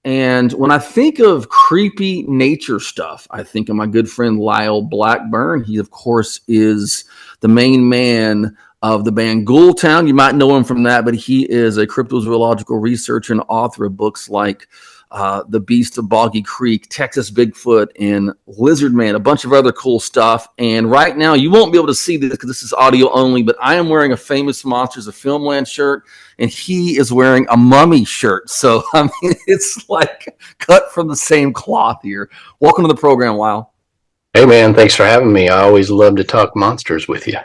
And when I think of creepy nature stuff, I think of my good friend Lyle Blackburn. He, of course, is the main man of the band Ghoultown. You might know him from that, but he is a cryptozoological researcher and author of books like The Beast of Boggy Creek, Texas Bigfoot, and Lizard Man, a bunch of other cool stuff. And right now, you won't be able to see this because this is audio only, but I am wearing a Famous Monsters of Filmland shirt, and he is wearing a Mummy shirt. So, I mean, it's like cut from the same cloth here. Welcome to the program, Lyle. Hey, man, thanks for having me. I always love to talk monsters with you.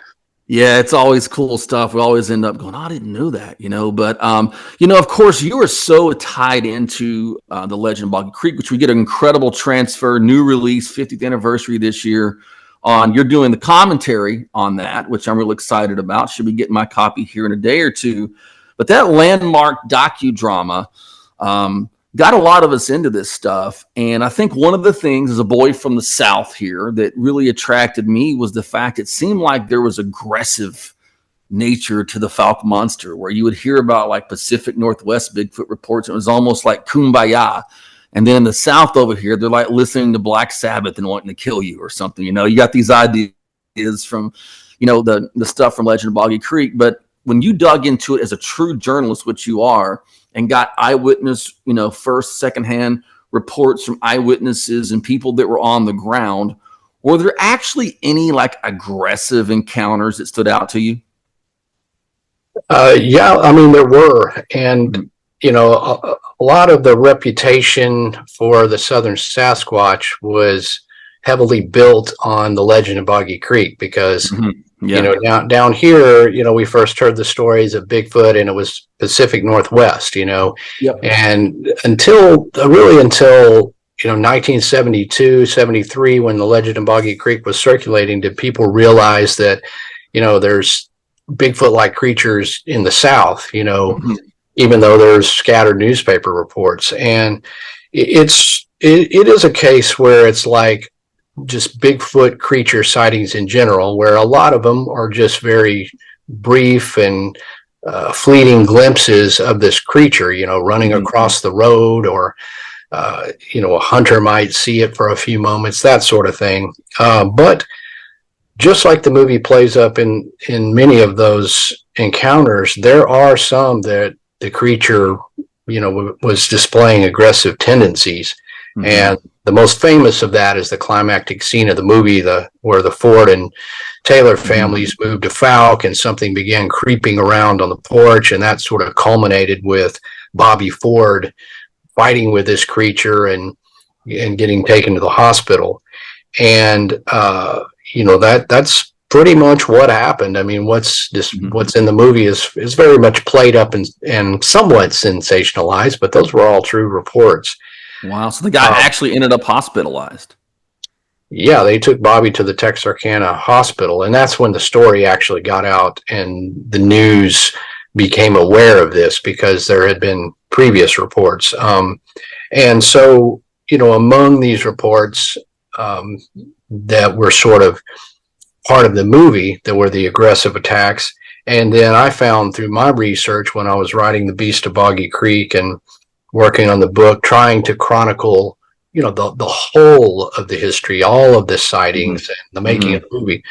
Yeah, it's always cool stuff. We always end up going, I didn't know that, But, of course, you are so tied into the Legend of Boggy Creek, which we get an incredible transfer, new release, 50th anniversary this year. You're doing the commentary on that, which I'm really excited about. Should be getting my copy here in a day or two. But that landmark docudrama got a lot of us into this stuff. And I think one of the things as a boy from the South here that really attracted me was the fact it seemed like there was aggressive nature to the Fouke Monster, where you would hear about like Pacific Northwest Bigfoot reports. It was almost like Kumbaya. And then in the South over here, they're like listening to Black Sabbath and wanting to kill you or something. You got these ideas from, the stuff from Legend of Boggy Creek. But when you dug into it as a true journalist, which you are, and got eyewitness, first, secondhand reports from eyewitnesses and people that were on the ground, were there actually any like aggressive encounters that stood out to you? Yeah, I mean, there were. And, a lot of the reputation for the Southern Sasquatch was heavily built on the Legend of Boggy Creek because, down here, we first heard the stories of Bigfoot and it was Pacific Northwest, Yep. And until 1972, 73, when the Legend of Boggy Creek was circulating, did people realize that, there's Bigfoot-like creatures in the South, even though there's scattered newspaper reports. And it is a case where it's like just Bigfoot creature sightings in general, where a lot of them are just very brief and fleeting glimpses of this creature, running across the road, or a hunter might see it for a few moments, that sort of thing. But just like the movie plays up in many of those encounters, there are some that the creature, was displaying aggressive tendencies. Mm-hmm. And the most famous of that is the climactic scene of the movie, where the Ford and Taylor families moved to Fouke and something began creeping around on the porch, and that sort of culminated with Bobby Ford fighting with this creature and getting taken to the hospital. And that's pretty much what happened. I mean, what's in the movie is very much played up and somewhat sensationalized, but those were all true reports. Wow. So the guy actually ended up hospitalized. Yeah, they took Bobby to the Texarkana hospital, and that's when the story actually got out and the news became aware of this, because there had been previous reports. And so, among these reports that were sort of part of the movie, that were the aggressive attacks. And then I found through my research, when I was writing The Beast of Boggy Creek and working on the book, trying to chronicle, the whole of the history, all of the sightings and the making of the movie,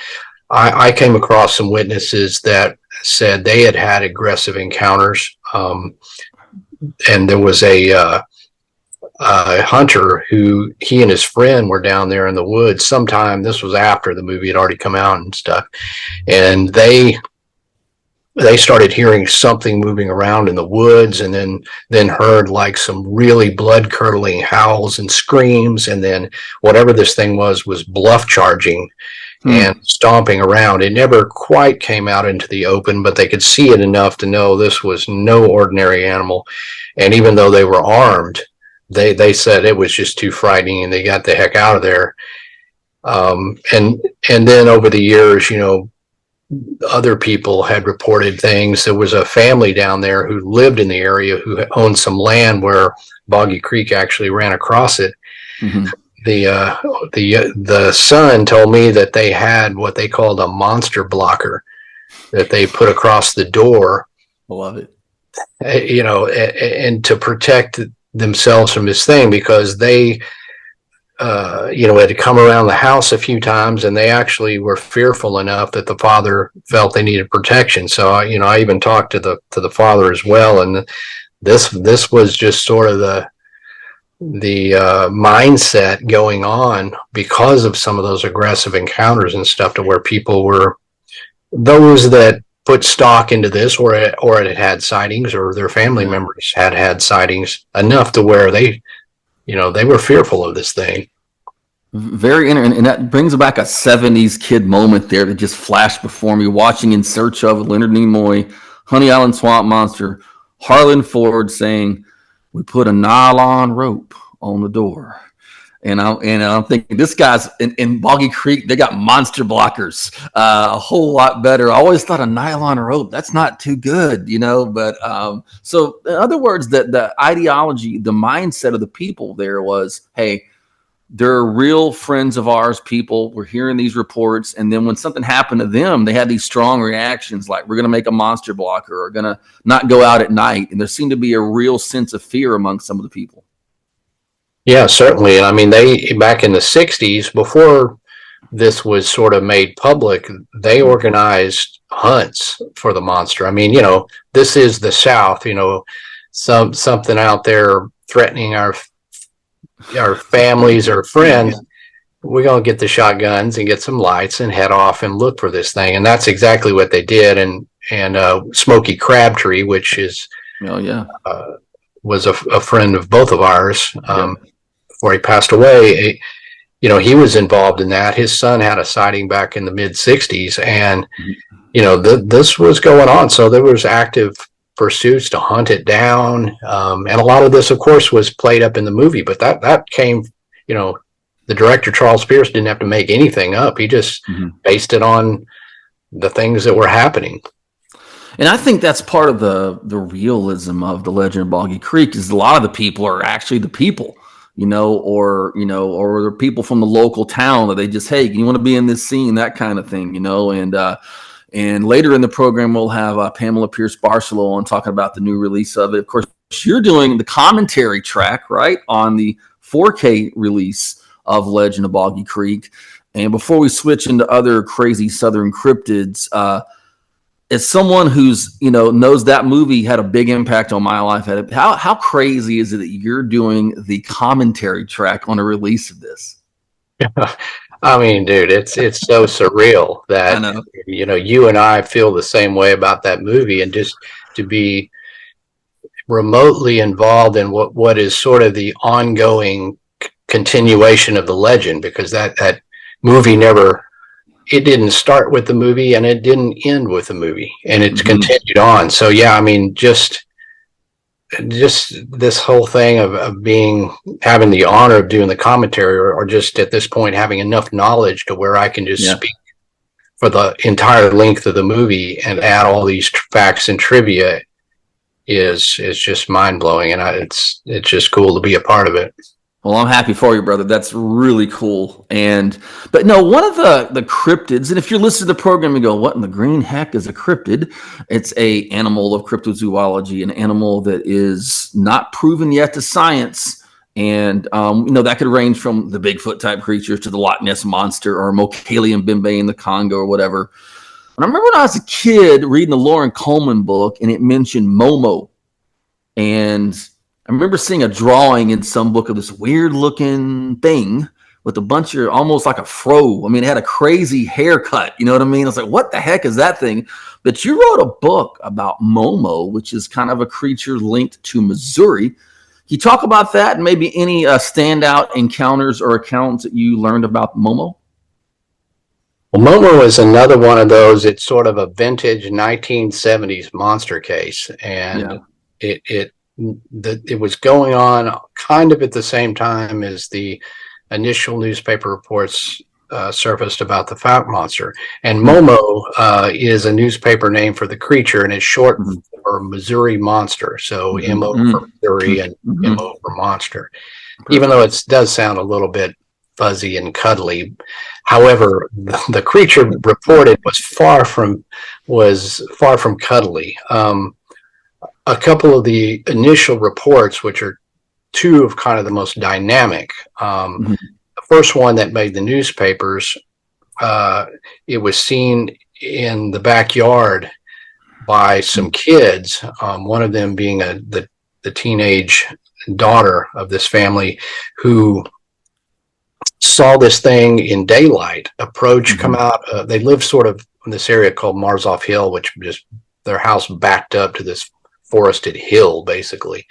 I came across some witnesses that said they had aggressive encounters. And there was a hunter who, he and his friend were down there in the woods sometime. This was after the movie had already come out and stuff. And they started hearing something moving around in the woods, and then heard like some really blood curdling howls and screams. And then whatever this thing was bluff charging and stomping around. It never quite came out into the open, but they could see it enough to know this was no ordinary animal. And even though they were armed, they said it was just too frightening, and they got the heck out of there. And then over the years, other people had reported things. There was a family down there who lived in the area who owned some land where Boggy Creek actually ran across it. Mm-hmm. The son told me that they had what they called a monster blocker that they put across the door. I love it. And to protect themselves from this thing, because they, had come around the house a few times, and they actually were fearful enough that the father felt they needed protection. So, I even talked to the father as well, and this was just sort of the mindset going on because of some of those aggressive encounters and stuff, to where people were, those that put stock into this, or it had sightings, or their family members had sightings enough to where they were fearful of this thing. Very interesting, and that brings back a 70s kid moment there that just flashed before me, watching In Search of Leonard Nimoy, Honey Island Swamp Monster, Harlan Ford saying, "We put a nylon rope on the door." And I'm thinking, this guy's in Boggy Creek, they got monster blockers, a whole lot better. I always thought a nylon rope, that's not too good, But so in other words, that the ideology, the mindset of the people there was, hey, they're real friends of ours. People were hearing these reports, and then when something happened to them, they had these strong reactions, like, we're going to make a monster blocker, or going to not go out at night. And there seemed to be a real sense of fear among some of the people. Yeah, certainly. And I mean, they, back in the 60s, before this was sort of made public, they organized hunts for the monster. I mean, this is the South, something out there threatening our families or friends. We're going to get the shotguns and get some lights and head off and look for this thing. And that's exactly what they did. And Smokey Crabtree, which is, was a friend of both of ours, before he passed away, he was involved in that. His son had a sighting back in the mid 60s, and, this was going on. So there was active pursuits to hunt it down. And a lot of this, of course, was played up in the movie, but that came, the director, Charles Pierce, didn't have to make anything up. He just based it on the things that were happening. And I think that's part of the realism of the Legend of Boggy Creek, is a lot of the people are actually the people, or the people from the local town that they just, hey, you want to be in this scene, that kind of thing, and later in the program, we'll have Pamula Pierce Barcelou on talking about the new release of it. Of course, you're doing the commentary track, right, on the 4K release of Legend of Boggy Creek. And before we switch into other crazy Southern cryptids, as someone who's, knows that movie had a big impact on my life, how crazy is it that you're doing the commentary track on a release of this? I mean, dude, it's so surreal that, you and I feel the same way about that movie, and just to be remotely involved in what is sort of the ongoing continuation of the legend, because that movie it didn't start with the movie, and it didn't end with the movie, and it's continued on. So yeah, I mean, just this whole thing of having the honor of doing the commentary, or just at this point having enough knowledge to where I can just speak for the entire length of the movie and add all these facts and trivia is just mind blowing, and it's just cool to be a part of it. Well, I'm happy for you, brother. That's really cool. But no, one of the cryptids, and if you're listening to the program and go, what in the green heck is a cryptid? It's a animal of cryptozoology, an animal that is not proven yet to science. And, that could range from the Bigfoot type creatures to the Loch Ness Monster, or Mokele Mbembe in the Congo, or whatever. And I remember when I was a kid reading the Lauren Coleman book, and it mentioned Momo. And I remember seeing a drawing in some book of this weird looking thing with a bunch of, almost like a fro. I mean, it had a crazy haircut. You know what I mean? I was like, what the heck is that thing? But you wrote a book about Momo, which is kind of a creature linked to Missouri. Can you talk about that, and maybe any standout encounters or accounts that you learned about Momo? Well, Momo is another one of those. It's sort of a vintage 1970s monster case, and it was going on kind of at the same time as the initial newspaper reports surfaced about the Fouke Monster. And Momo is a newspaper name for the creature, and it's short for Missouri Monster. So MO for Missouri and MO for Monster. Even though it does sound a little bit fuzzy and cuddly. However, the creature reported was far from cuddly. A couple of the initial reports, which are two of kind of the most dynamic. Mhm. The first one that made the newspapers, it was seen in the backyard by some kids, one of them being the teenage daughter of this family, who saw this thing in daylight approach, come out. They live sort of in this area called Marzoff Hill, which just their house backed up to this forested hill, basically.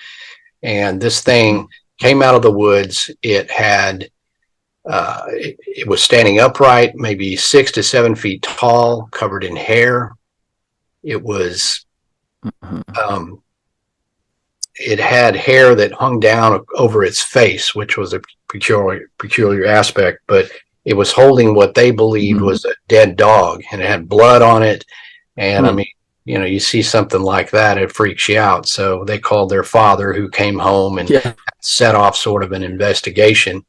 And this thing came out of the woods. It had, it was standing upright, maybe 6 to 7 feet tall, covered in hair. It was, it had hair that hung down over its face, which was a peculiar aspect, but it was holding what they believed was a dead dog, and it had blood on it. And I mean, you know, you see something like that, it freaks you out. So they called their father, who came home and set off sort of an investigation.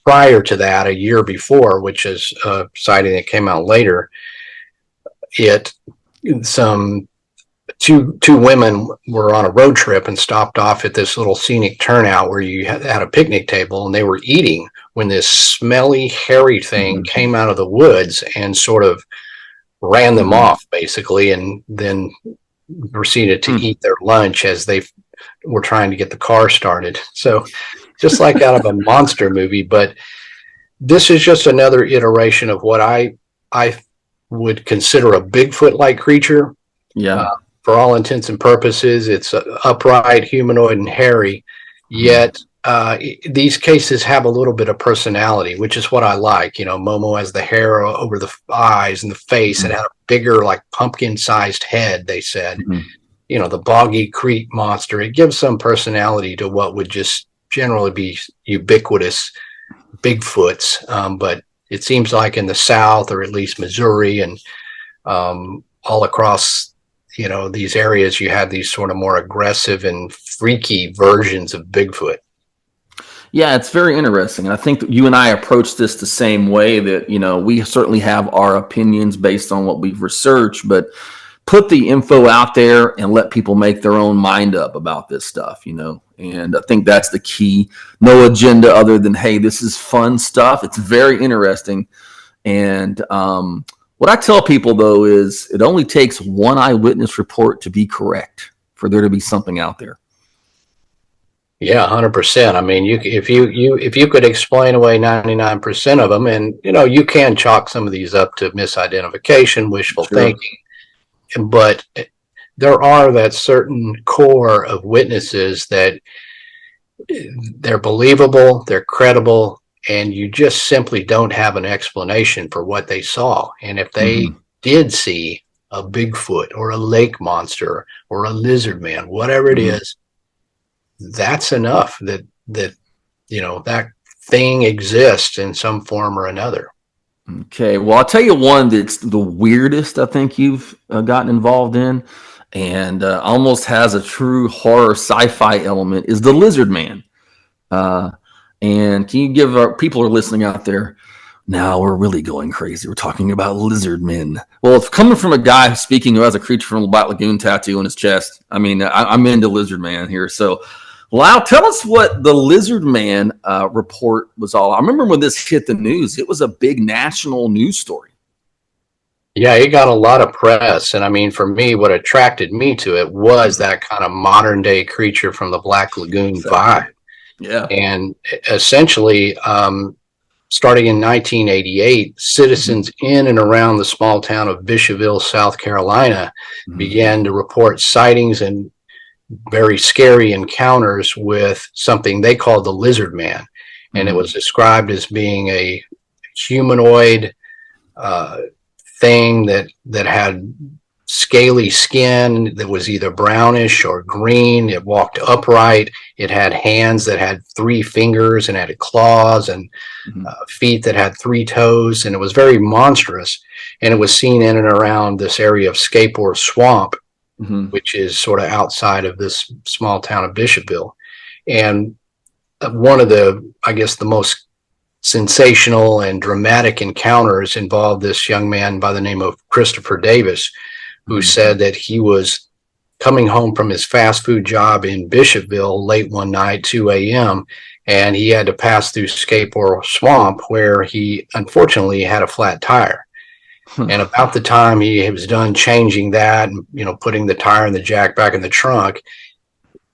Prior to that, a year before, which is a sighting that came out later, two women were on a road trip and stopped off at this little scenic turnout where you had a picnic table, and they were eating when this smelly, hairy thing came out of the woods and sort of ran them off, basically, and then proceeded to eat their lunch as they were trying to get the car started. So just like out of a monster movie. But this is just another iteration of what I would consider a Bigfoot-like creature. For all intents and purposes, it's upright, humanoid, and hairy. Yet these cases have a little bit of personality, which is what I like. You know, Momo has the hair over the eyes and the face, and had a bigger, like pumpkin-sized head, they said. You know, the Boggy Creek monster, it gives some personality to what would just generally be ubiquitous Bigfoots. But it seems like in the South, or at least Missouri, and all across, you know, these areas, you had these sort of more aggressive and freaky versions of Bigfoot. Yeah, it's very interesting. And I think that you and I approach this the same way, that, you know, we certainly have our opinions based on what we've researched, but put the info out there and let people make their own mind up about this stuff, you know. And I think that's the key. No agenda other than, hey, this is fun stuff. It's very interesting. And what I tell people, though, is it only takes one eyewitness report to be correct for there to be something out there. Yeah, 100%. I mean, if you could explain away 99% of them, and you know, you can chalk some of these up to misidentification, wishful thinking, but there are that certain core of witnesses that they're believable, they're credible, and you just simply don't have an explanation for what they saw. And if they did see a Bigfoot or a lake monster or a lizard man, whatever it is, that's enough that you know, that thing exists in some form or another. Okay, well, I'll tell you one that's the weirdest I think you've gotten involved in, and almost has a true horror sci-fi element, is the lizard man. And can you give our people who are listening out there, now we're really going crazy, we're talking about lizard men. Well, it's coming from a guy speaking who has a creature from the Black Lagoon tattoo on his chest. I mean, I'm into lizard man here. So Lyle, tell us what the lizard man report was all. I remember when this hit the news, it was a big national news story. Yeah, it got a lot of press. And I mean, for me, what attracted me to it was that kind of modern day creature from the Black Lagoon vibe. Yeah. And essentially, starting in 1988, citizens in and around the small town of Bishopville, South Carolina, began to report sightings and very scary encounters with something they called the lizard man. And it was described as being a humanoid thing that had scaly skin that was either brownish or green. It walked upright. It had hands that had 3 fingers and had claws, and feet that had 3 toes. And it was very monstrous. And it was seen in and around this area of Skateboard Swamp, which is sort of outside of this small town of Bishopville. And one of the, I guess, the most sensational and dramatic encounters involved this young man by the name of Christopher Davis, who said that he was coming home from his fast food job in Bishopville late one night, 2 a.m., and he had to pass through Skateboro Swamp, where he unfortunately had a flat tire. And about the time he was done changing that, and, putting the tire and the jack back in the trunk,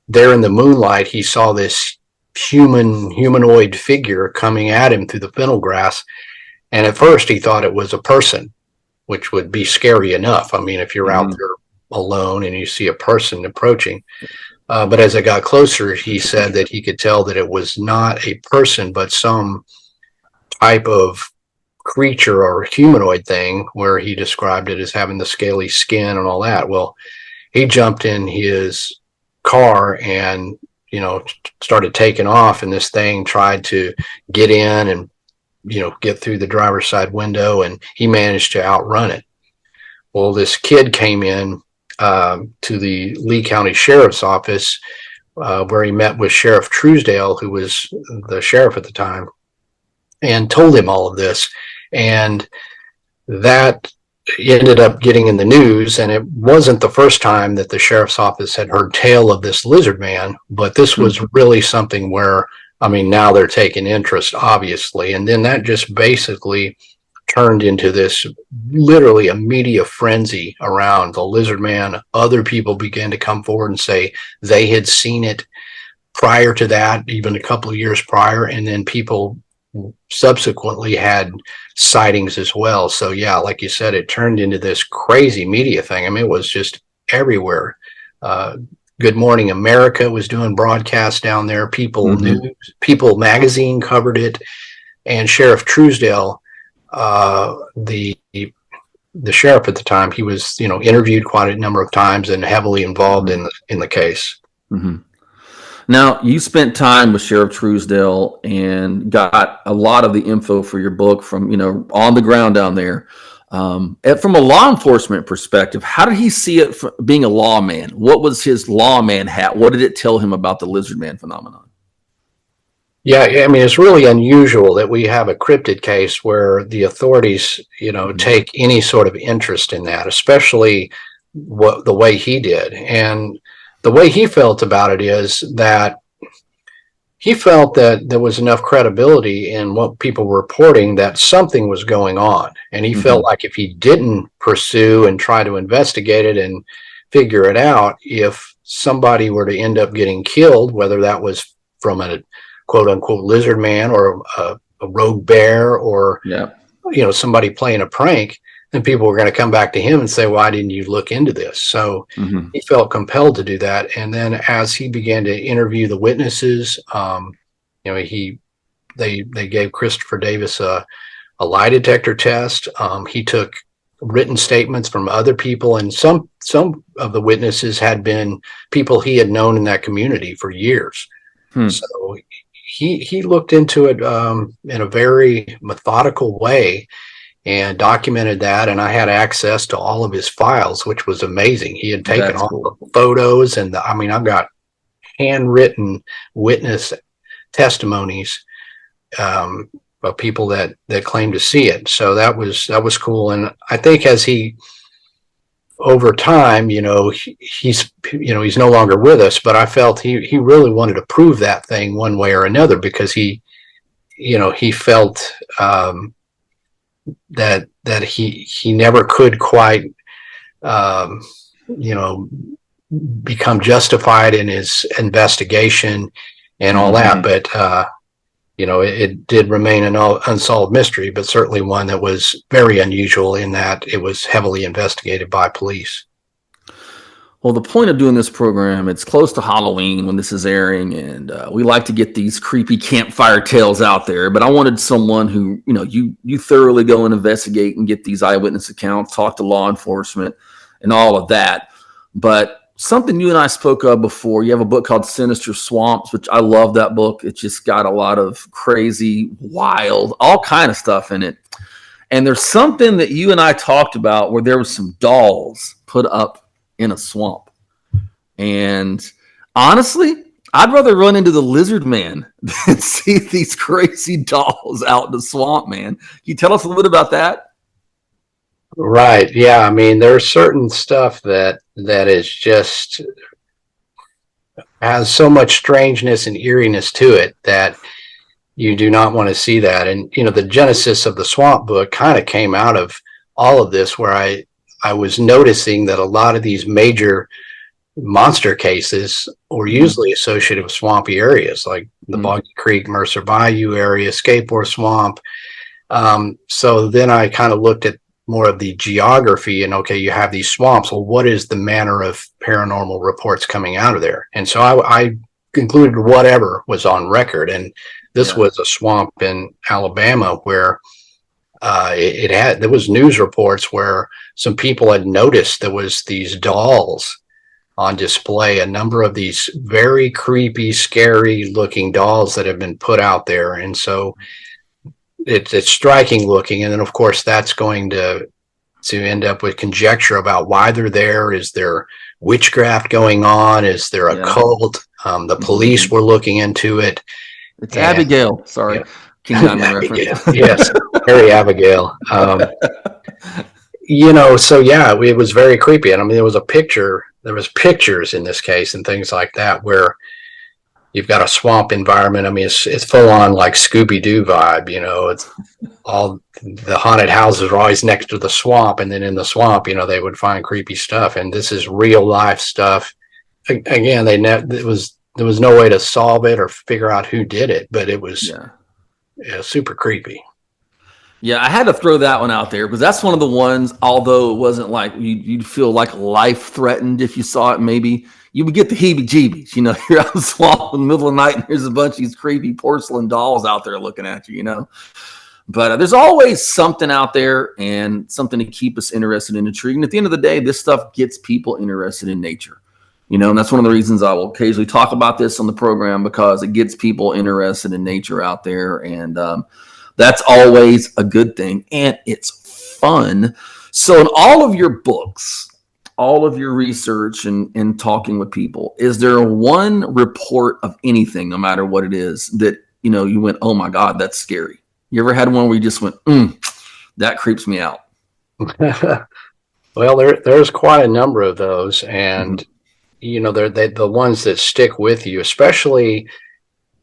there in the moonlight, he saw this humanoid figure coming at him through the fennel grass. And at first he thought it was a person, which would be scary enough. I mean, if you're out there alone and you see a person approaching. But as it got closer, he said that he could tell that it was not a person, but some type of creature or humanoid thing, where he described it as having the scaly skin and all that. Well, he jumped in his car and, started taking off, and this thing tried to get in and, get through the driver's side window, and he managed to outrun it. Well, this kid came in to the Lee County Sheriff's Office, where he met with Sheriff Truesdale, who was the sheriff at the time, and told him all of this. And that ended up getting in the news, and it wasn't the first time that the sheriff's office had heard tale of this lizard man, but this was really something where, now they're taking interest, obviously. And then that just basically turned into this literally a media frenzy around the lizard man. Other people began to come forward and say they had seen it prior to that, even a couple of years prior, and then people subsequently had sightings as well. So yeah, like you said, it turned into this crazy media thing. It was just everywhere. Good Morning America was doing broadcasts down there. People News, People Magazine covered it, and Sheriff Truesdale, the sheriff at the time, he was interviewed quite a number of times and heavily involved in the case. Now, you spent time with Sheriff Truesdale and got a lot of the info for your book from, on the ground down there. From a law enforcement perspective, how did he see it being a lawman? What was his lawman hat? What did it tell him about the lizard man phenomenon? Yeah, it's really unusual that we have a cryptid case where the authorities, take any sort of interest in that, especially the way he did. And the way he felt about it is that he felt that there was enough credibility in what people were reporting that something was going on. And he felt like if he didn't pursue and try to investigate it and figure it out, if somebody were to end up getting killed, whether that was from a quote unquote lizard man or a rogue bear or, somebody playing a prank, then people were going to come back to him and say, why didn't you look into this? So he felt compelled to do that. And then as he began to interview the witnesses, they gave Christopher Davis a lie detector test. He took written statements from other people, and some of the witnesses had been people he had known in that community for years. So he looked into it in a very methodical way and documented that. And I had access to all of his files, which was amazing. He had taken all the photos, and I've got handwritten witness testimonies of people that claimed to see it. So that was cool. And I think as he, over time, he's no longer with us, but I felt he really wanted to prove that thing one way or another, because he felt that he never could quite become justified in his investigation and all that, but it did remain an unsolved mystery, but certainly one that was very unusual in that it was heavily investigated by police. Well, the point of doing this program, it's close to Halloween when this is airing, and we like to get these creepy campfire tales out there. But I wanted someone who, you thoroughly go and investigate and get these eyewitness accounts, talk to law enforcement, and all of that. But something you and I spoke of before, you have a book called Sinister Swamps, which I love that book. It's just got a lot of crazy, wild, all kind of stuff in it. And there's something that you and I talked about where there was some dolls put up in a swamp. And honestly, I'd rather run into the lizard man than see these crazy dolls out in the swamp, man. Can you tell us a little bit about that? Right. Yeah. There's certain stuff that, that is just has so much strangeness and eeriness to it that you do not want to see that. And, the genesis of the Swamp book kind of came out of all of this, where I was noticing that a lot of these major monster cases were usually associated with swampy areas, like the Boggy Creek, Mercer Bayou area, Skateboard Swamp. So then I kind of looked at more of the geography, and okay, you have these swamps. Well, what is the manner of paranormal reports coming out of there? And so I concluded whatever was on record. And this was a swamp in Alabama where there was news reports where some people had noticed there was these dolls on display, a number of these very creepy, scary looking dolls that have been put out there. And so it's striking looking. And then of course that's going to end up with conjecture about why they're there. Is there witchcraft going on? Is there a cult? The police were looking into it. It's Abigail. Sorry. King Diamond reference. Yes. Harry Abigail. So it was very creepy. And I mean, there was pictures in this case and things like that where you've got a swamp environment. I mean, it's full on like Scooby-Doo vibe, it's all the haunted houses are always next to the swamp. And then in the swamp, they would find creepy stuff. And this is real life stuff. Again, there was no way to solve it or figure out who did it, but it was super creepy. Yeah, I had to throw that one out there because that's one of the ones, although it wasn't like you'd feel like life threatened if you saw it, maybe you would get the heebie-jeebies. You're out in the swamp in the middle of the night and there's a bunch of these creepy porcelain dolls out there looking at you, But there's always something out there and something to keep us interested and intrigued. And at the end of the day, this stuff gets people interested in nature. And that's one of the reasons I will occasionally talk about this on the program, because it gets people interested in nature out there. And that's always a good thing. And it's fun. So in all of your books, all of your research and talking with people, is there one report of anything, no matter what it is, that, you went, oh my God, that's scary? You ever had one where you just went, that creeps me out? Well, there's quite a number of those. And they're the ones that stick with you, especially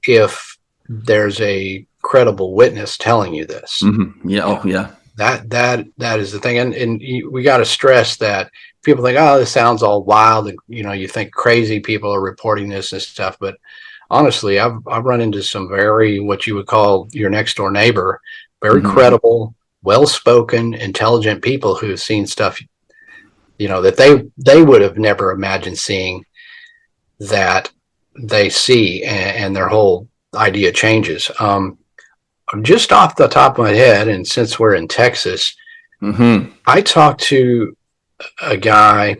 if there's a credible witness telling you this. Yeah. Oh, yeah. That is the thing. And we got to stress that people think, oh, this sounds all wild. And, you think crazy people are reporting this and stuff. But honestly, I've run into some very, what you would call your next door neighbor, very credible, well-spoken, intelligent people who have seen stuff that they would have never imagined seeing, that they see, and their whole idea changes. Just off the top of my head, and since we're in Texas, I talked to a guy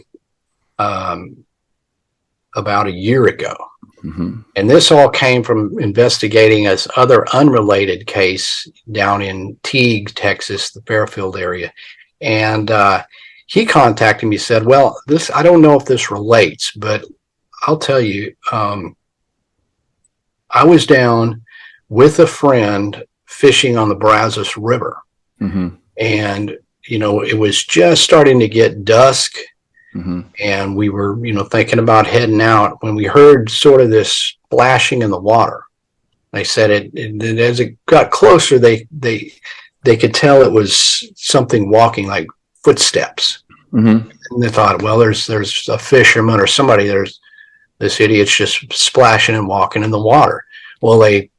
about a year ago, and this all came from investigating this other unrelated case down in Teague, Texas, the Fairfield area. And he contacted me, said, well, I don't know if this relates, but I'll tell you, I was down with a friend fishing on the Brazos River. And, it was just starting to get dusk. And we were, thinking about heading out when we heard sort of this splashing in the water. They said it as it got closer, they could tell it was something walking, like footsteps. And they thought, well, there's a fisherman or somebody, this idiot's just splashing and walking in the water. Well, they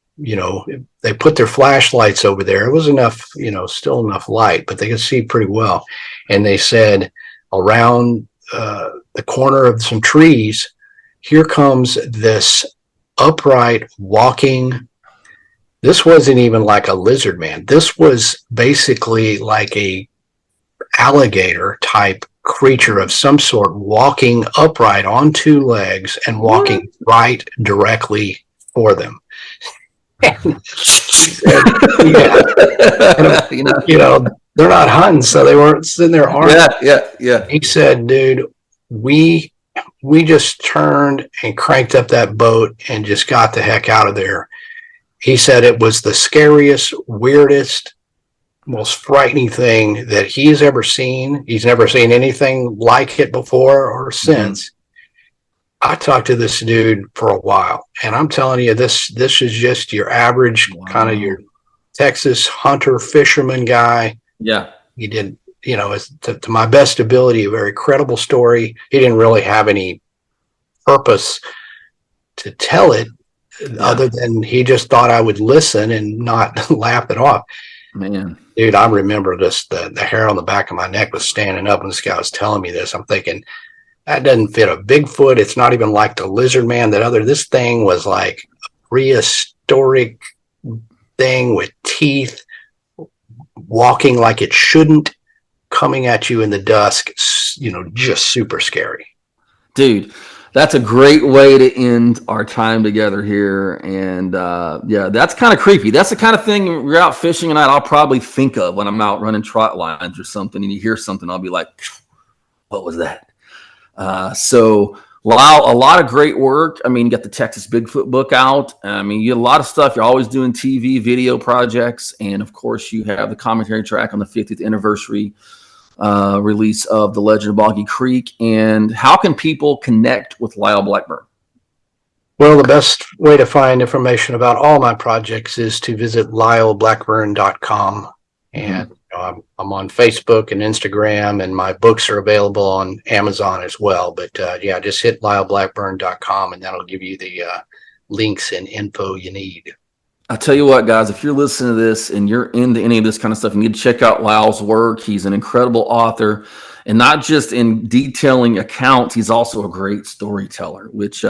put their flashlights over there. It was enough, still enough light, but they could see pretty well. And they said, around the corner of some trees, here comes this upright walking. This wasn't even like a lizard man. This was basically like a alligator type creature of some sort, walking upright on two legs and walking right directly for them. And said, they're not hunting, so they weren't sitting there armed. Yeah. He said, dude, we just turned and cranked up that boat and just got the heck out of there. He said it was the scariest, weirdest most frightening thing that he's ever seen. He's never seen anything like it before or since. I talked to this dude for a while, and I'm telling you, this is just your average kind of your Texas hunter fisherman guy. Yeah. He did, to my best ability, a very credible story. He didn't really have any purpose to tell it other than he just thought I would listen and not laugh it off. Man. Dude, I remember just the hair on the back of my neck was standing up when this guy was telling me this. I'm thinking, that doesn't fit a Bigfoot. It's not even like the lizard man. This thing was like a prehistoric thing with teeth, walking like it shouldn't, coming at you in the dusk, just super scary. Dude, that's a great way to end our time together here. And that's kind of creepy. That's the kind of thing you're out fishing and I'll probably think of when I'm out running trot lines or something and you hear something, I'll be like, what was that? So Lyle, a lot of great work. I mean, you got the Texas Bigfoot book out. I mean, you have a lot of stuff. You're always doing TV, video projects. And of course, you have the commentary track on the 50th anniversary release of The Legend of Boggy Creek. And how can people connect with Lyle Blackburn? Well, the best way to find information about all my projects is to visit lyleblackburn.com. And I'm on Facebook and Instagram, and my books are available on Amazon as well. But just hit lyleblackburn.com, and that'll give you the links and info you need. I'll tell you what, guys, if you're listening to this and you're into any of this kind of stuff, you need to check out Lyle's work. He's an incredible author, and not just in detailing accounts, he's also a great storyteller, which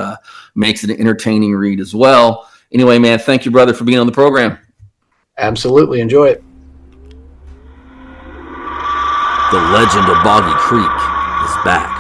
makes it an entertaining read as well. Anyway, man, thank you, brother, for being on the program. Absolutely. Enjoy it. The Legend of Boggy Creek is back.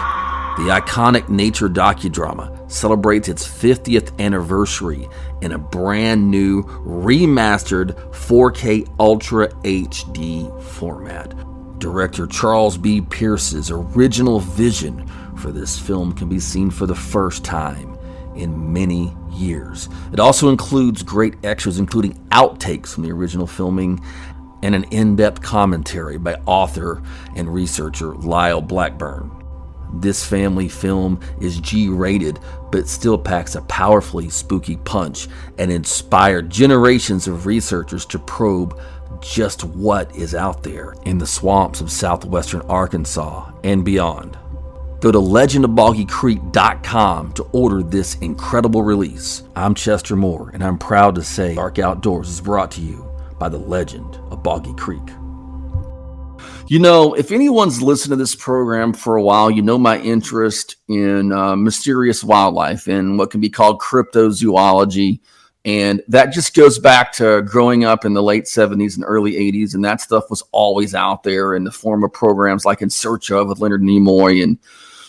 The iconic nature docudrama celebrates its 50th anniversary in a brand new remastered 4K Ultra HD format. Director Charles B. Pierce's original vision for this film can be seen for the first time in many years. It also includes great extras, including outtakes from the original filming and an in-depth commentary by author and researcher Lyle Blackburn. This family film is G-rated, but still packs a powerfully spooky punch and inspired generations of researchers to probe just what is out there in the swamps of southwestern Arkansas and beyond. Go to legendofboggycreek.com to order this incredible release. I'm Chester Moore, and I'm proud to say Dark Outdoors is brought to you by the Legend of Boggy Creek. You know, if anyone's listened to this program for a while, you know my interest in mysterious wildlife and what can be called cryptozoology. And that just goes back to growing up in the late 70s and early 80s. And that stuff was always out there in the form of programs like In Search Of with Leonard Nimoy and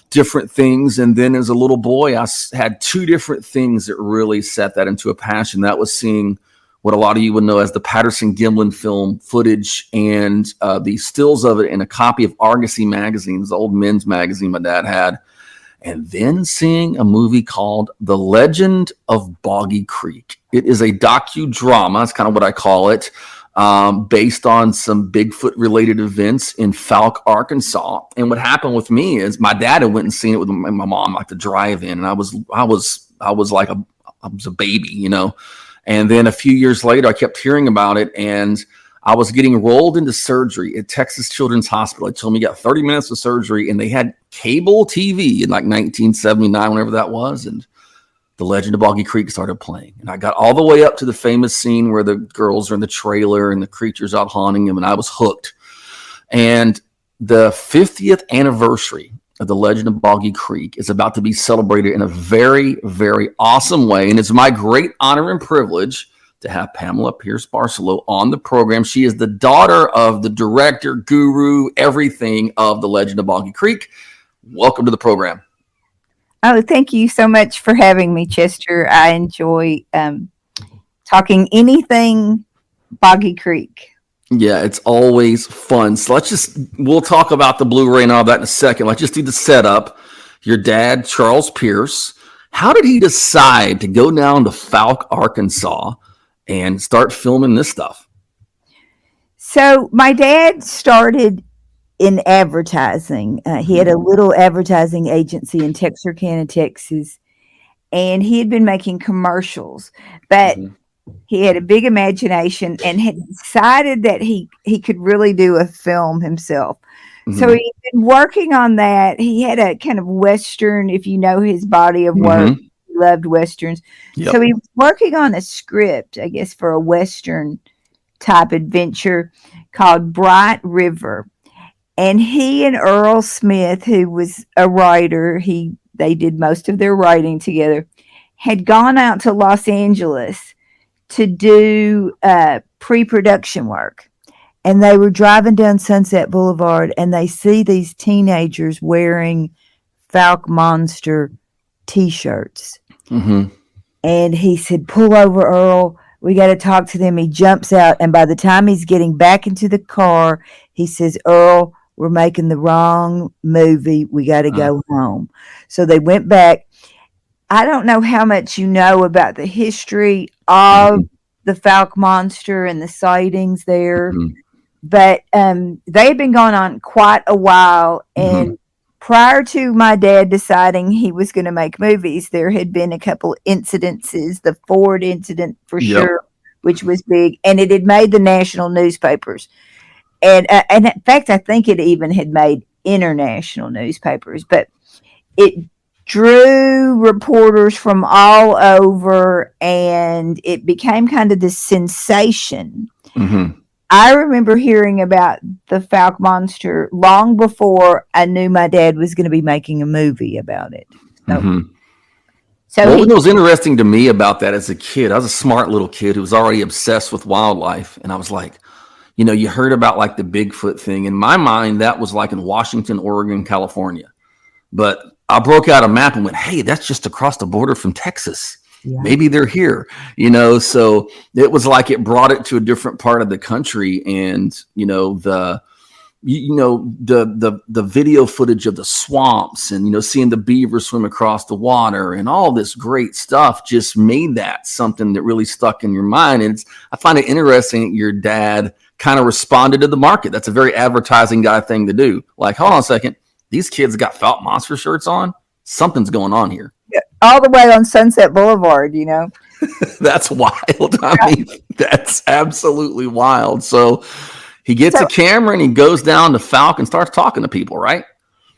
different things. And then as a little boy, I had two different things that really set that into a passion. That was seeing what a lot of you would know as the Patterson-Gimlin film footage and the stills of it in a copy of Argosy magazine, the old men's magazine my dad had, and then seeing a movie called The Legend of Boggy Creek. It is a docudrama, that's kind of what I call it, based on some Bigfoot-related events in Fouke, Arkansas. And what happened with me is my dad had went and seen it with my mom, like the drive-in, and I was like a baby, you know. And then a few years later, I kept hearing about it, and I was getting rolled into surgery at Texas Children's Hospital. They told me you got 30 minutes of surgery, and they had cable TV in like 1979, whenever that was, and The Legend of Boggy Creek started playing. And I got all the way up to the famous scene where the girls are in the trailer and the creature's out haunting them, and I was hooked. And the 50th anniversary of The Legend of Boggy Creek is about to be celebrated in a very, very awesome way. And it's my great honor and privilege to have Pamula Pierce Barcelou on the program. She is the daughter of the director, guru, everything of The Legend of Boggy Creek. Welcome to the program. Oh, thank you so much for having me, Chester. I enjoy talking anything Boggy Creek. Yeah, it's always fun. So we'll talk about the Blu-ray and all that in a second. Let's just do the setup. Your dad, Charles Pierce, how did he decide to go down to Fouke, Arkansas and start filming this stuff? So my dad started in advertising. He had a little advertising agency in Texarkana, Texas, and he had been making commercials, but Mhm. he had a big imagination and had decided that he could really do a film himself. So Mhm. he'd been working on that. He had a kind of Western, if you know his body of work, Mhm. he loved Westerns. So Yep. he was working on a script, I guess, for a Western type adventure called Bright River. And he and Earl Smith, who was a writer, they did most of their writing together, had gone out to Los Angeles to do pre-production work. And they were driving down Sunset Boulevard and they see these teenagers wearing Fouke Monster t-shirts. Mhm. And he said, "Pull over, Earl. We got to talk to them." He jumps out. And by the time he's getting back into the car, he says, "Earl, we're making the wrong movie. We got to Uh, go home." So they went back. I don't know how much you know about the history of mhm. the Fouke Monster and the sightings there, Mhm. but they had been going on quite a while. Mhm. And prior to my dad deciding he was going to make movies, there had been a couple incidences, the Ford incident for Yep. sure, which was big, and it had made the national newspapers. And in fact, I think it even had made international newspapers, but it drew reporters from all over, and it became kind of this sensation. Mhm. I remember hearing about the Fouke Monster long before I knew my dad was going to be making a movie about it. So, Mhm. so Well, he, what was interesting to me about that as a kid, I was a smart little kid who was already obsessed with wildlife, and I was like, you heard about like the Bigfoot thing. In my mind, that was like in Washington, Oregon, California. But I broke out a map and went, hey, that's just across the border from Texas. yeah. Maybe they're here, So it was like it brought it to a different part of the country, and the video footage of the swamps, and seeing the beaver swim across the water and all this great stuff just made that something that really stuck in your mind. And I find it interesting that your dad kind of responded to the market. That's a very advertising guy thing to do. Like, hold on a second, these kids got Felt Monster shirts on. Something's going on here. All the way on Sunset Boulevard, you know. That's wild. I mean, that's absolutely wild. So he gets So a camera and he goes down to Falcon and starts talking to people, right?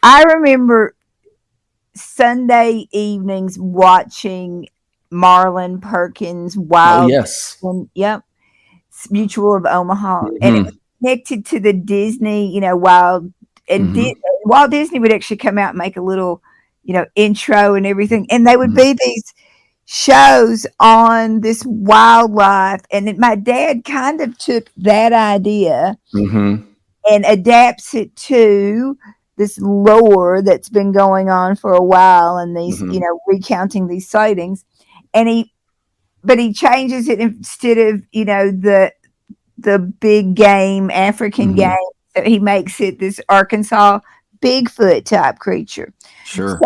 I remember Sunday evenings watching Marlon Perkins' Oh, Wild. yes. Yep, Mutual of Omaha, and it Mm-hmm. was connected to the Disney, Wild. And Mm-hmm. Walt Disney would actually come out and make a little, intro and everything, and they would Mm-hmm. be these shows on this wildlife. And my dad kind of took that idea Mm-hmm. and adapts it to this lore that's been going on for a while, and these, Mm-hmm. recounting these sightings. And he changes it instead of, the big game, African Mm-hmm. game. So he makes it this Arkansas Bigfoot type creature. So Sure.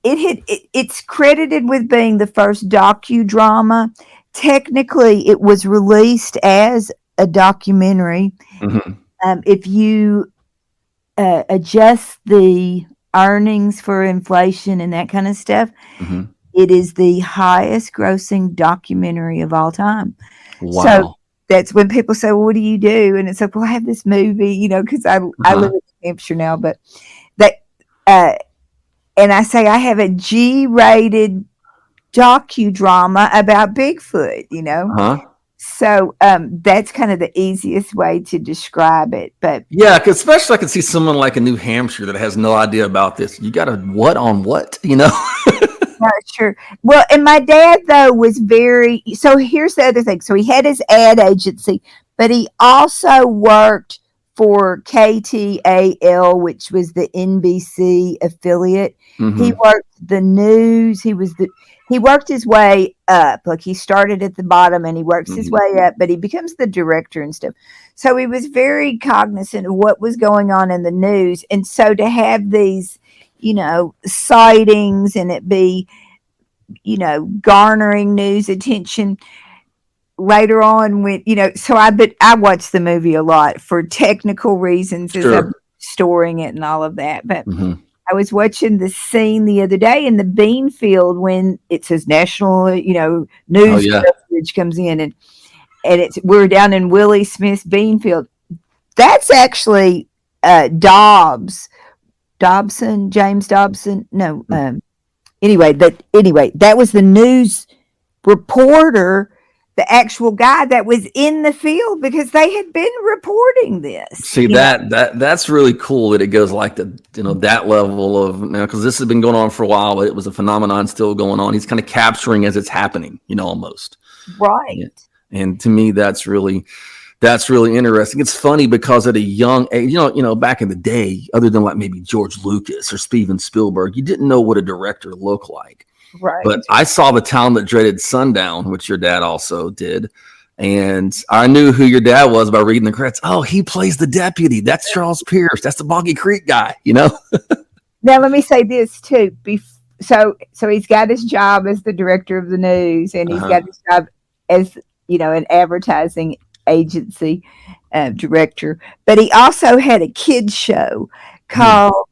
it's credited with being the first docudrama. Technically, it was released as a documentary. Mm-hmm. If you adjust the earnings for inflation and that kind of stuff, Mm-hmm. it is the highest grossing documentary of all time. So Wow. that's when people say, "Well, what do you do?" And it's like, "Well, I have this movie, because I live Uh-huh. in New Hampshire now." But that, uh, and I say I have a G-rated docudrama about Bigfoot. Uh-huh. So that's kind of the easiest way to describe it. But Yeah, because especially I can see someone like in New Hampshire that has no idea about this. You got a what on what, not sure. Well, and my dad though was very. So here's the other thing. So he had his ad agency, but he also worked for KTAL, which was the NBC affiliate. He Mm-hmm. worked the news. He worked his way up. Like he started at the bottom and he works his Mm-hmm. way up, but he becomes the director and stuff. So he was very cognizant of what was going on in the news. And so to have these, sightings and it be, garnering news attention, later on, when so I watched the movie a lot for technical reasons as I'm Sure. storing it and all of that. But Hmm. I was watching the scene the other day in the bean field when it says national, Oh news yeah. coverage comes in, and we're down in Willie Smith's bean field. That's actually James Dobson. No, anyway, that was the news reporter, the actual guy that was in the field, because they had been reporting this. See that's really cool that it goes like the that level of now, because this has been going on for a while, but it was a phenomenon still going on. He's kind of capturing as it's happening, almost. Right. Yeah. And to me, that's really interesting. It's funny because at a young age, back in the day, other than like maybe George Lucas or Steven Spielberg, you didn't know what a director looked like. Right. But I saw The Town That Dreaded Sundown, which your dad also did. And I knew who your dad was by reading the credits. Oh, he plays the deputy. That's Charles Pierce. That's the Boggy Creek guy, Now, let me say this too. So he's got his job as the director of the news, and he's got his job as, an advertising agency director. But he also had a kids show called,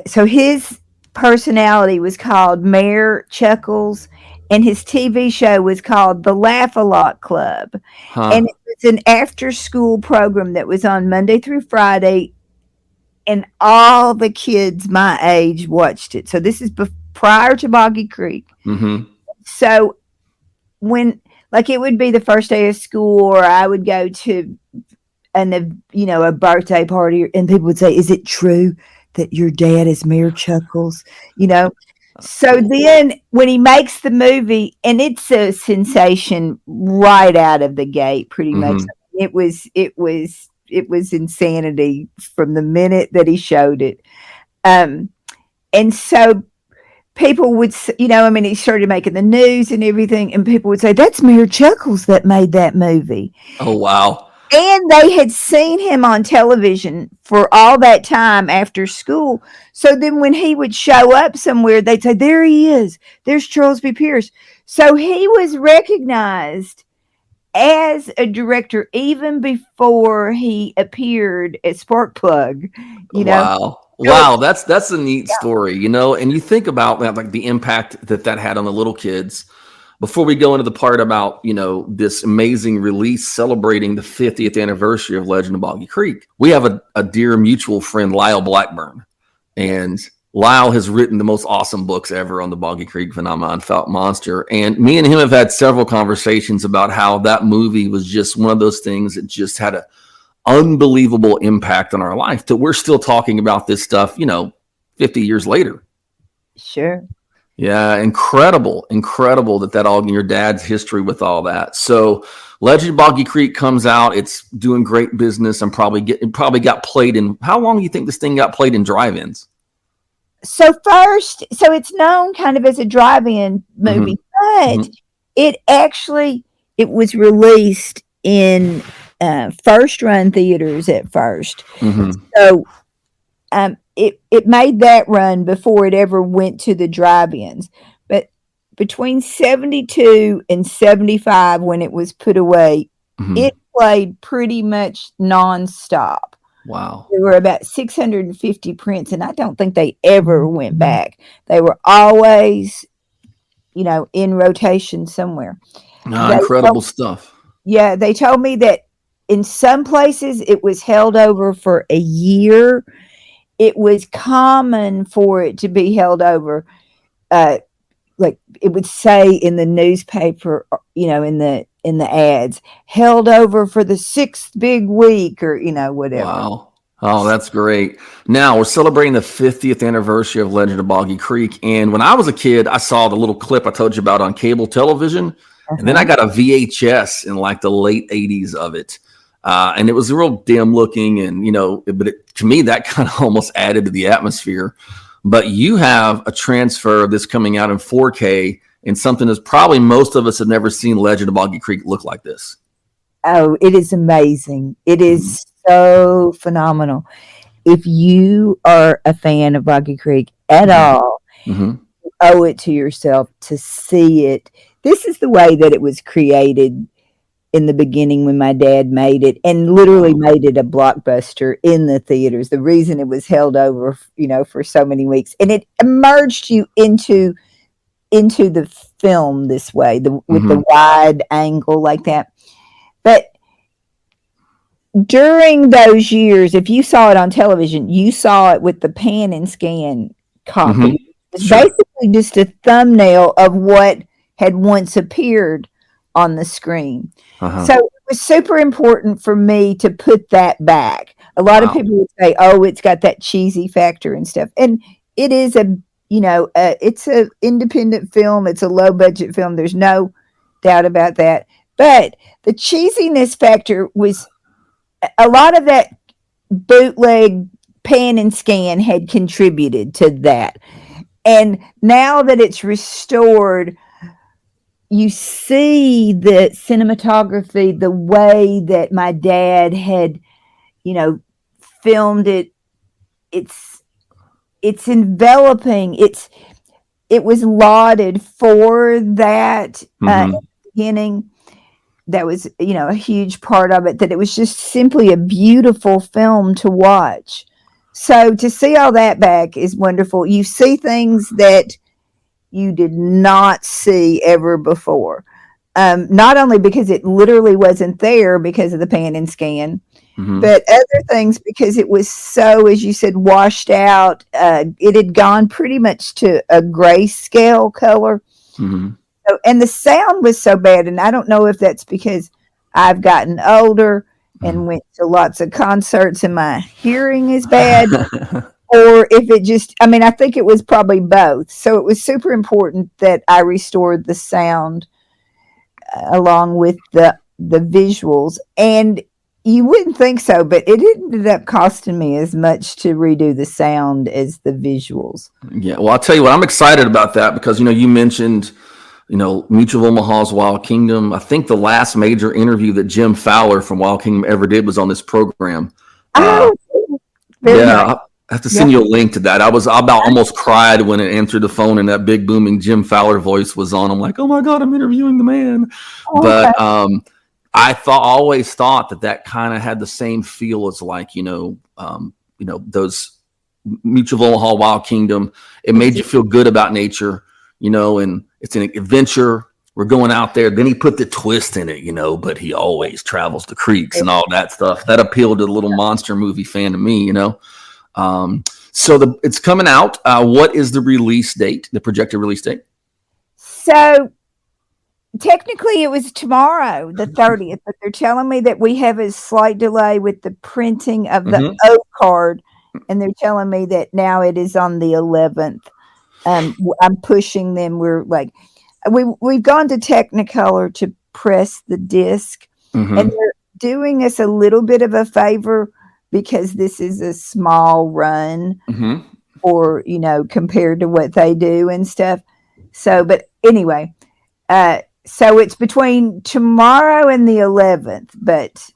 so his personality was called Mayor Chuckles, and his TV show was called The Laugh-A-Lot Club. And it was an after-school program that was on Monday through Friday, and all the kids my age watched it. So this is prior to Boggy Creek. Mm-hmm. So when, like, it would be the first day of school, or I would go to a birthday party, and people would say, "Is it true that your dad is Mayor Chuckles?" So then when he makes the movie, and it's a sensation right out of the gate, pretty much. It was insanity from the minute that he showed it. And so people would, he started making the news and everything, and people would say, "That's Mayor Chuckles that made that movie." Oh, wow. And they had seen him on television for all that time after school. So then when he would show up somewhere, they'd say, "There he is. There's Charles B. Pierce." So he was recognized as a director even before he appeared at Sparkplug. Wow. Wow, that's a neat story, and you think about that, like the impact that had on the little kids. Before we go into the part about, this amazing release celebrating the 50th anniversary of Legend of Boggy Creek, we have a dear mutual friend, Lyle Blackburn. And Lyle has written the most awesome books ever on the Boggy Creek phenomenon, Fouke Monster. And me and him have had several conversations about how that movie was just one of those things that just had an unbelievable impact on our life, that we're still talking about this stuff, 50 years later. Sure. Yeah, incredible that all in your dad's history with all that. So Legend of Boggy Creek comes out. It's doing great business, and probably got played in. How long do you think this thing got played in drive-ins? So it's known kind of as a drive-in movie, but it was released in first run theaters at first. So it made that run before it ever went to the drive-ins. But between 72 and 75, when it was put away, it played pretty much nonstop. Wow. There were about 650 prints, and I don't think they ever went back. They were always, in rotation somewhere. Incredible stuff. Yeah, they told me that in some places it was held over for a year. It was common for it to be held over, like it would say in the newspaper, in the ads, held over for the 6th big week, or whatever. Wow. Oh, that's great. Now we're celebrating the 50th anniversary of Legend of Boggy Creek. And when I was a kid, I saw the little clip I told you about on cable television. And then I got a VHS in like the late 80s of it. And it was real dim looking, and, but to me, that kind of almost added to the atmosphere. But you have a transfer of this coming out in 4K, and something that's probably most of us have never seen Legend of Boggy Creek look like this. Oh, it is amazing. It is so phenomenal. If you are a fan of Boggy Creek at all, you owe it to yourself to see it this is the way that it was created in the beginning when my dad made it, and literally made it a blockbuster in the theaters. The reason it was held over, for so many weeks, and it emerged you into the film this way, with the wide angle like that. But during those years, if you saw it on television, you saw it with the pan and scan copy. It's basically just a thumbnail of what had once appeared on the screen. So it was super important for me to put that back. A lot of people would say, "Oh, it's got that cheesy factor and stuff," and it is it's a independent film. It's a low budget film. There's no doubt about that. But the cheesiness factor was a lot of that bootleg pan and scan had contributed to that. And now that it's restored, you see the cinematography, the way that my dad had, filmed it. It's enveloping. It was lauded for that at the beginning. That was, a huge part of it, that it was just simply a beautiful film to watch. So to see all that back is wonderful. You see things that you did not see ever before. Not only because it literally wasn't there because of the pan and scan, but other things because it was so, as you said, washed out. It had gone pretty much to a grayscale color. So, and the sound was so bad. And I don't know if that's because I've gotten older and went to lots of concerts and my hearing is bad. Or if it just, I think it was probably both. So it was super important that I restored the sound along with the visuals. And you wouldn't think so, but it ended up costing me as much to redo the sound as the visuals. Yeah, well, I'll tell you what, I'm excited about that because, you mentioned, Mutual of Omaha's Wild Kingdom. I think the last major interview that Jim Fowler from Wild Kingdom ever did was on this program. Nice. I have to send you a link to that. I about almost cried when it answered the phone and that big booming Jim Fowler voice was on. I'm like, oh my God, I'm interviewing the man. But I always thought that kind of had the same feel as like, those Mutual of Omaha Wild Kingdom. It made you feel good about nature, and it's an adventure. We're going out there. Then he put the twist in it, but he always travels the creeks and all that stuff. That appealed to the little monster movie fan to me, So it's coming out. What is the release date, the projected release date? So technically it was tomorrow, the 30th, but they're telling me that we have a slight delay with the printing of the O card. And they're telling me that now it is on the 11th. I'm pushing them. We're like, we've gone to Technicolor to press the disc, and they're doing us a little bit of a favor because this is a small run, or compared to what they do and stuff. So, but anyway, so it's between tomorrow and the 11th, but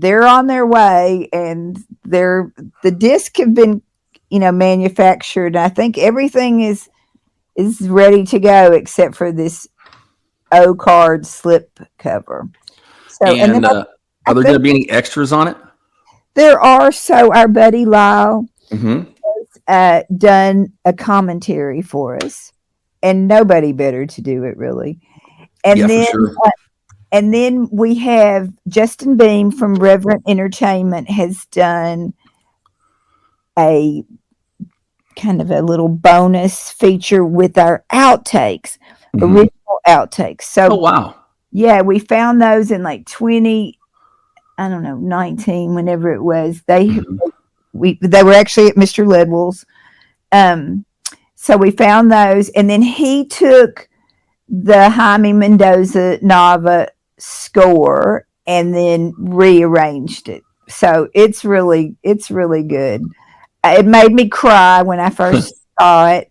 they're on their way, and the disc have been manufactured. I think everything is ready to go except for this O card slip cover. So, and then are there going to be any extras on it? There are. So our buddy Lyle has done a commentary for us, and nobody better to do it, really. And then, for sure. And then we have Justin Beam from Reverent Entertainment has done a kind of a little bonus feature with our outtakes, original outtakes. So, wow. Yeah, we found those in like 19, whenever it was. They were actually at Mr. Ledwell's. So we found those, and then he took the Jaime Mendoza Nava score and then rearranged it. So it's really good. It made me cry when I first saw it.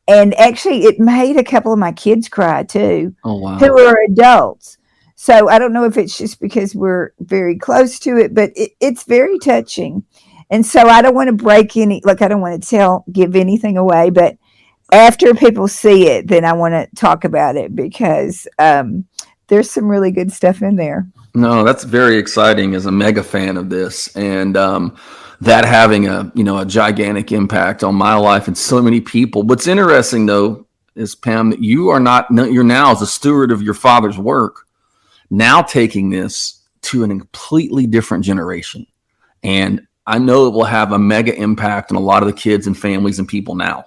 And actually, it made a couple of my kids cry, too, who are adults. So I don't know if it's just because we're very close to it, but it's very touching. And so I don't want to break I don't want to give anything away, but after people see it, then I want to talk about it because there's some really good stuff in there. No, that's very exciting as a mega fan of this, and that having a gigantic impact on my life and so many people. What's interesting though is, Pam, that you're now, as a steward of your father's work, now taking this to a completely different generation, and I know it will have a mega impact on a lot of the kids and families and people now.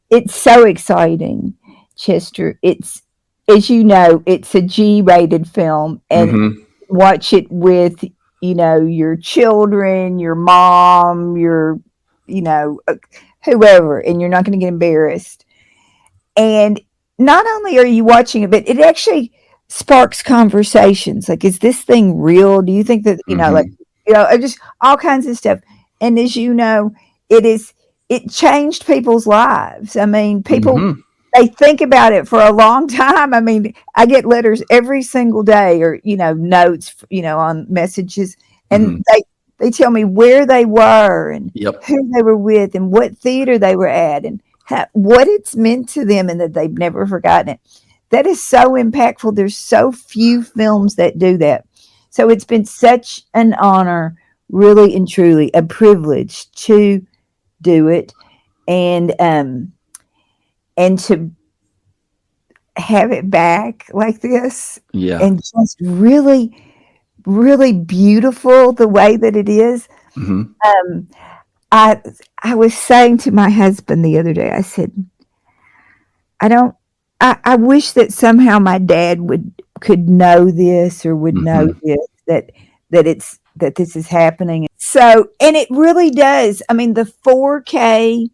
It's so exciting, Chester. It's, as you know, it's a G-rated film, and watch it with, your children, your mom, your, whoever, and you're not going to get embarrassed. And not only are you watching it, but it actually sparks conversations. Like, is this thing real? Do you think that, just all kinds of stuff. And as you know, it changed people's lives. I mean, people, they think about it for a long time. I mean, I get letters every single day, or, notes, on messages, and they tell me where they were and who they were with and what theater they were at and what it's meant to them, and that they've never forgotten it. That is so impactful. There's so few films that do that. So it's been such an honor, really and truly a privilege to do it, and to have it back like this, and just really, really beautiful the way that it is. I was saying to my husband the other day, I said, I wish that somehow my dad could know this, or would know this, that this is happening. So, and it really does. I mean, the 4K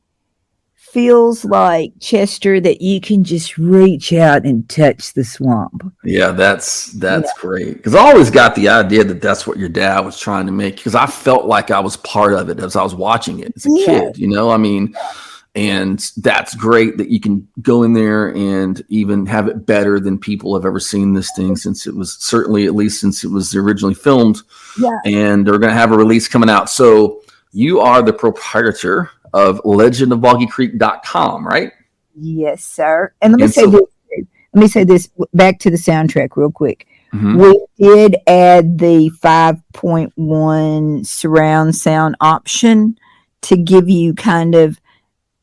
feels like, Chester, that you can just reach out and touch the swamp. Yeah, that's great. Because I always got the idea that that's what your dad was trying to make, because I felt like I was part of it as I was watching it as a kid, I mean, and that's great that you can go in there and even have it better than people have ever seen this thing, since it was originally filmed. Yeah. And they're going to have a release coming out. So you are the proprietor of legendofboggycreek.com, right? Yes, sir. And let me say this back to the soundtrack real quick. We did add the 5.1 surround sound option to give you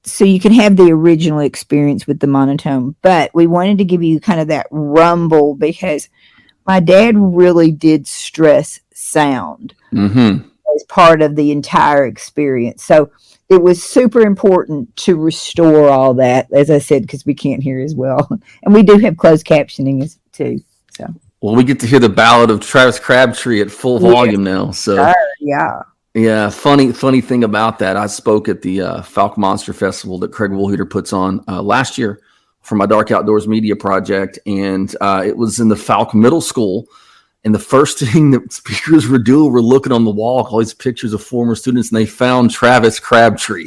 so you can have the original experience with the monotone, but we wanted to give you kind of that rumble, because my dad really did stress sound as part of the entire experience. So it was super important to restore all that, as I said, because we can't hear as well. And we do have closed captioning too. So, well, we get to hear the ballad of Travis Crabtree at full volume now. So yeah. Funny thing about that, I spoke at the Fouke Monster Festival that Craig Woolheater puts on last year for my Dark Outdoors media project, and it was in the Fouke Middle School. And the first thing that speakers were doing were looking on the wall, all these pictures of former students, and they found Travis Crabtree.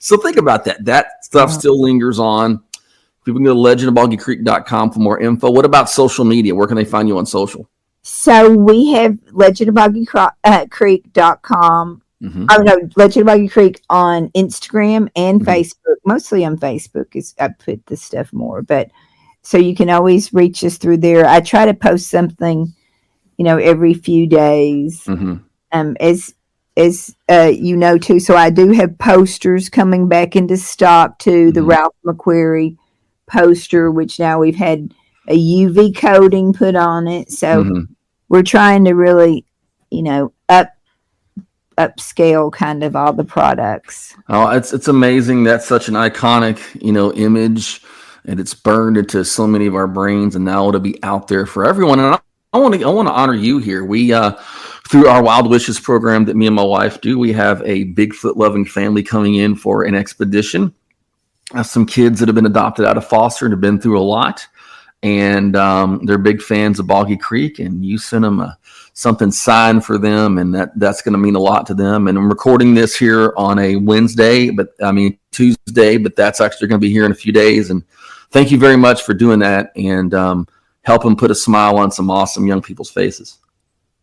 So think about that. That stuff still lingers on. People can go to legendofboggycreek.com for more info. What about social media? Where can they find you on social? So we have legendofboggycreek.com. Legend of Boggy Creek on Instagram and Facebook. Mostly on Facebook I put this stuff more, but so you can always reach us through there. I try to post something, every few days. As too. So I do have posters coming back into stock too. The Ralph McQuarrie poster, which now we've had a UV coating put on it. So we're trying to really, upscale kind of all the products. Oh, it's amazing. That's such an iconic, image, and it's burned into so many of our brains, and now it'll be out there for everyone. And I want to honor you here. We through our Wild Wishes program that me and my wife do, we have a Bigfoot loving family coming in for an expedition. Some kids that have been adopted out of foster and have been through a lot. And they're big fans of Boggy Creek, and you sent them something signed for them, and that's going to mean a lot to them. And I'm recording this here on a Tuesday, but that's actually going to be here in a few days. And thank you very much for doing that, and helping put a smile on some awesome young people's faces.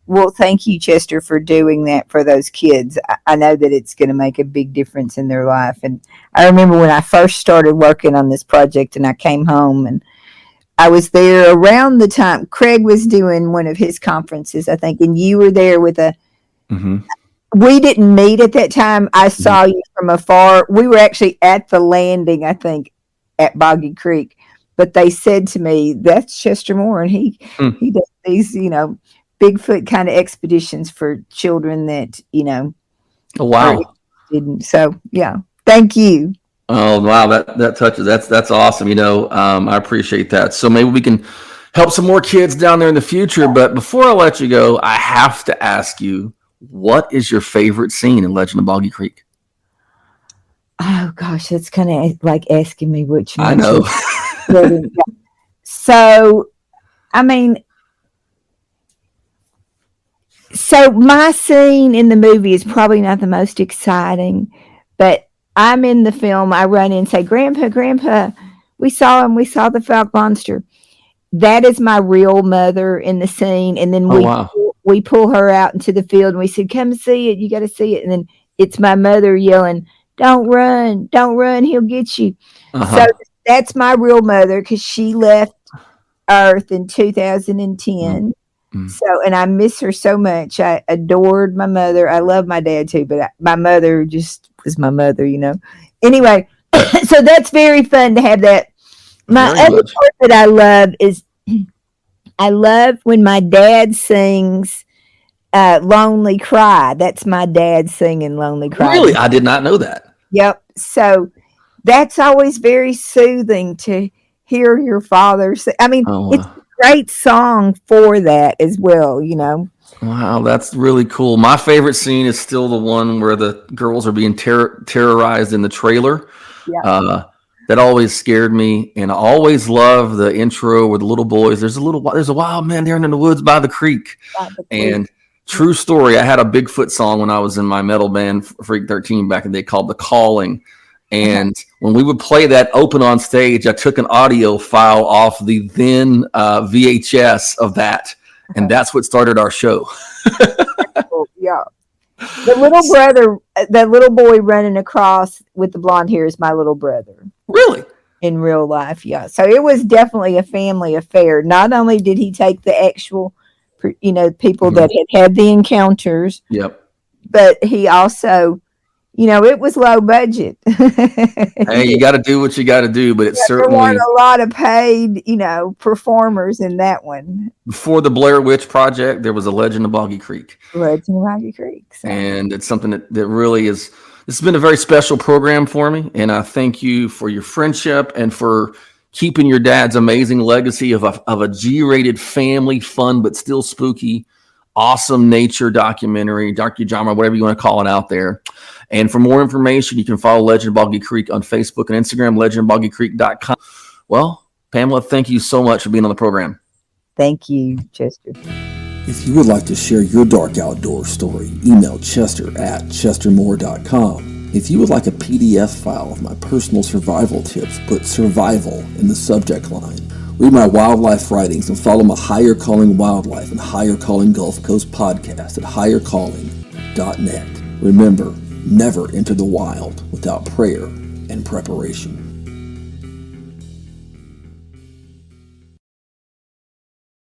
Well, thank you, Chester, for doing that for those kids. I know that it's going to make a big difference in their life. And I remember when I first started working on this project and I came home and I was there around the time Craig was doing one of his conferences, I think, and you were there with a. Mm-hmm. We didn't meet at that time. I saw you from afar. We were actually at the landing, I think, at Boggy Creek. But they said to me, "That's Chester Moore, and he does these, Bigfoot kind of expeditions for children that, Oh, wow. didn't." So, yeah, thank you. Oh, wow. That touches. That's awesome. I appreciate that. So maybe we can help some more kids down there in the future. But before I let you go, I have to ask you, what is your favorite scene in Legend of Boggy Creek? Oh, gosh, that's kind of like asking me which one. I know. So, I mean, so my scene in the movie is probably not the most exciting, but I'm in the film. I run in and say, Grandpa, we saw him. We saw the Fouke Monster. That is my real mother in the scene. And then we pull her out into the field and we said, come see it. You got to see it. And then it's my mother yelling, don't run, he'll get you. So that's my real mother because she left Earth in 2010. So, and I miss her so much. I adored my mother. I love my dad too, but my mother just was my mother, Anyway, so that's very fun to have that. My other part that I love is I love when my dad sings Lonely Cry. That's my dad singing Lonely Cry. Really? I did not know that. Yep. So that's always very soothing to hear your father sing. I mean, it's a great song for that as well, Wow, that's really cool. My favorite scene is still the one where the girls are being terrorized in the trailer. Yeah. That always scared me, and I always love the intro with the little boys. There's a wild man there in the woods by the creek. And true story, I had a Bigfoot song when I was in my metal band Freak 13 back in the day called The Calling. And when we would play that open on stage, I took an audio file off the then VHS of that, and that's what started our show. Yeah. The little brother, the little boy running across with the blonde hair is my little brother. Really? In real life, yeah. So it was definitely a family affair. Not only did he take the actual, people that had the encounters. Yep. But he also, it was low budget. Hey, you got to do what you got to do, but it's certainly. There weren't a lot of paid, performers in that one. Before the Blair Witch Project, there was a Legend of Boggy Creek. Legend of Boggy Creek. So. And it's something that really is. This has been a very special program for me, and I thank you for your friendship and for keeping your dad's amazing legacy of a G-rated family fun but still spooky, awesome nature docudrama, whatever you want to call it out there. And for more information, you can follow Legend of Boggy Creek on Facebook and Instagram, legendofboggycreek.com. Well, Pamela, thank you so much for being on the program. Thank you, Chester. If you would like to share your dark outdoor story, email chester@chestermore.com. If you would like a PDF file of my personal survival tips, put survival in the subject line. Read my wildlife writings and follow my Higher Calling Wildlife and Higher Calling Gulf Coast podcast at highercalling.net. Remember, never enter the wild without prayer and preparation.